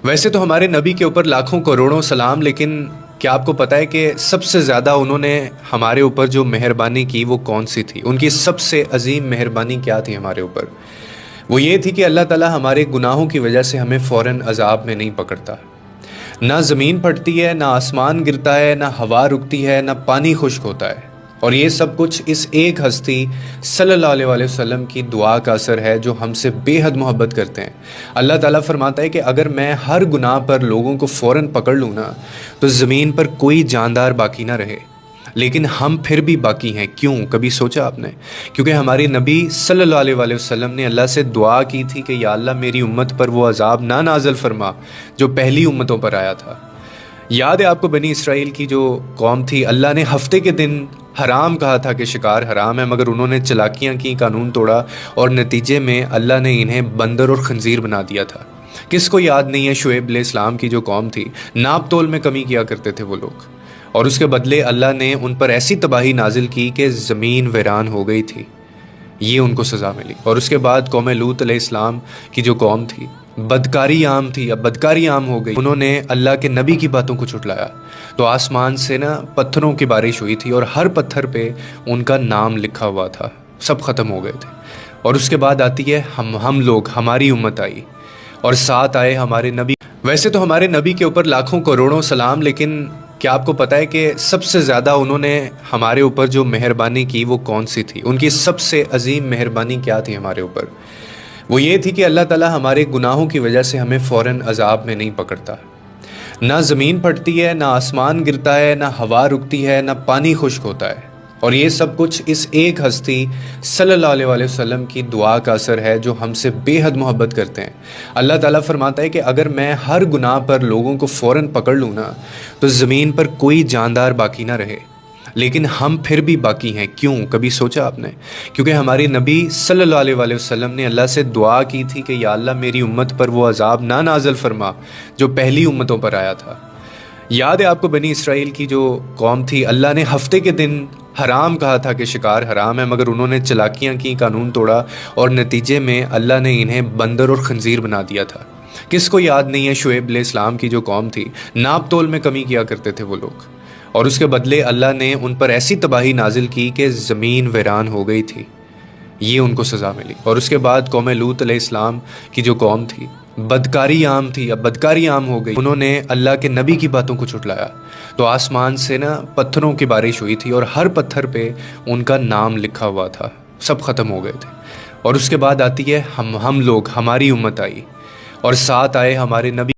ویسے تو ہمارے نبی کے اوپر لاکھوں کروڑوں سلام، لیکن کیا آپ کو پتہ ہے کہ سب سے زیادہ انہوں نے ہمارے اوپر جو مہربانی کی وہ کون سی تھی؟ ان کی سب سے عظیم مہربانی کیا تھی ہمارے اوپر؟ وہ یہ تھی کہ اللہ تعالیٰ ہمارے گناہوں کی وجہ سے ہمیں فوراً عذاب میں نہیں پکڑتا۔ نہ زمین پھٹتی ہے، نہ آسمان گرتا ہے، نہ ہوا رکتی ہے، نہ پانی خشک ہوتا ہے، اور یہ سب کچھ اس ایک ہستی صلی اللہ علیہ وآلہ وسلم کی دعا کا اثر ہے جو ہم سے بے حد محبت کرتے ہیں۔ اللہ تعالیٰ فرماتا ہے کہ اگر میں ہر گناہ پر لوگوں کو فوراً پکڑ لوں نا تو زمین پر کوئی جاندار باقی نہ رہے، لیکن ہم پھر بھی باقی ہیں۔ کیوں؟ کبھی سوچا آپ نے؟ کیونکہ ہمارے نبی صلی اللہ علیہ وآلہ وسلم نے اللہ سے دعا کی تھی کہ یا اللہ میری امت پر وہ عذاب نہ نازل فرما جو پہلی امتوں پر آیا تھا۔ یاد ہے آپ کو بنی اسرائیل کی جو قوم تھی، اللہ نے ہفتے کے دن حرام کہا تھا کہ شکار حرام ہے، مگر انہوں نے چلاکیاں کی، قانون توڑا، اور نتیجے میں اللہ نے انہیں بندر اور خنزیر بنا دیا تھا۔ کس کو یاد نہیں ہے شعیب علیہ السلام کی جو قوم تھی، ناپ تول میں کمی کیا کرتے تھے وہ لوگ، اور اس کے بدلے اللہ نے ان پر ایسی تباہی نازل کی کہ زمین ویران ہو گئی تھی، یہ ان کو سزا ملی۔ اور اس کے بعد قوم لوط علیہ السلام کی جو قوم تھی، بدکاری عام تھی، اب بدکاری عام ہو گئی، انہوں نے اللہ کے نبی کی باتوں کو جھٹلایا تو آسمان سے نا پتھروں کی بارش ہوئی تھی، اور ہر پتھر پہ ان کا نام لکھا ہوا تھا، سب ختم ہو گئے تھے۔ اور اس کے بعد آتی ہے ہم لوگ، ہماری امت آئی، اور ساتھ آئے ہمارے نبی۔ ویسے تو ہمارے نبی کے اوپر لاکھوں کروڑوں سلام، لیکن کیا آپ کو پتہ ہے کہ سب سے زیادہ انہوں نے ہمارے اوپر جو مہربانی کی وہ کون سی تھی؟ ان کی سب سے عظیم مہربانی کیا تھی ہمارے اوپر؟ وہ یہ تھی کہ اللہ تعالیٰ ہمارے گناہوں کی وجہ سے ہمیں فوراً عذاب میں نہیں پکڑتا۔ نہ زمین پھٹتی ہے، نہ آسمان گرتا ہے، نہ ہوا رکتی ہے، نہ پانی خشک ہوتا ہے، اور یہ سب کچھ اس ایک ہستی صلی اللہ علیہ وآلہ وسلم کی دعا کا اثر ہے جو ہم سے بے حد محبت کرتے ہیں۔ اللہ تعالیٰ فرماتا ہے کہ اگر میں ہر گناہ پر لوگوں کو فوراً پکڑ لوں نا تو زمین پر کوئی جاندار باقی نہ رہے، لیکن ہم پھر بھی باقی ہیں۔ کیوں؟ کبھی سوچا آپ نے؟ کیونکہ ہمارے نبی صلی اللہ علیہ وآلہ وسلم نے اللہ سے دعا کی تھی کہ یا اللہ میری امت پر وہ عذاب نہ نازل فرما جو پہلی امتوں پر آیا تھا۔ یاد ہے آپ کو بنی اسرائیل کی جو قوم تھی، اللہ نے ہفتے کے دن حرام کہا تھا کہ شکار حرام ہے، مگر انہوں نے چلاکیاں کی، قانون توڑا، اور نتیجے میں اللہ نے انہیں بندر اور خنزیر بنا دیا تھا۔ کس کو یاد نہیں ہے شعیب علیہ السلام کی جو قوم تھی، ناپ تول میں کمی کیا کرتے تھے وہ لوگ، اور اس کے بدلے اللہ نے ان پر ایسی تباہی نازل کی کہ زمین ویران ہو گئی تھی، یہ ان کو سزا ملی۔ اور اس کے بعد قوم لوط علیہ السلام کی جو قوم تھی، بدکاری عام تھی، اب بدکاری عام ہو گئی، انہوں نے اللہ کے نبی کی باتوں کو جھٹلایا تو آسمان سے نا پتھروں کی بارش ہوئی تھی، اور ہر پتھر پہ ان کا نام لکھا ہوا تھا، سب ختم ہو گئے تھے۔ اور اس کے بعد آتی ہے ہم لوگ، ہماری امت آئی، اور ساتھ آئے ہمارے نبی۔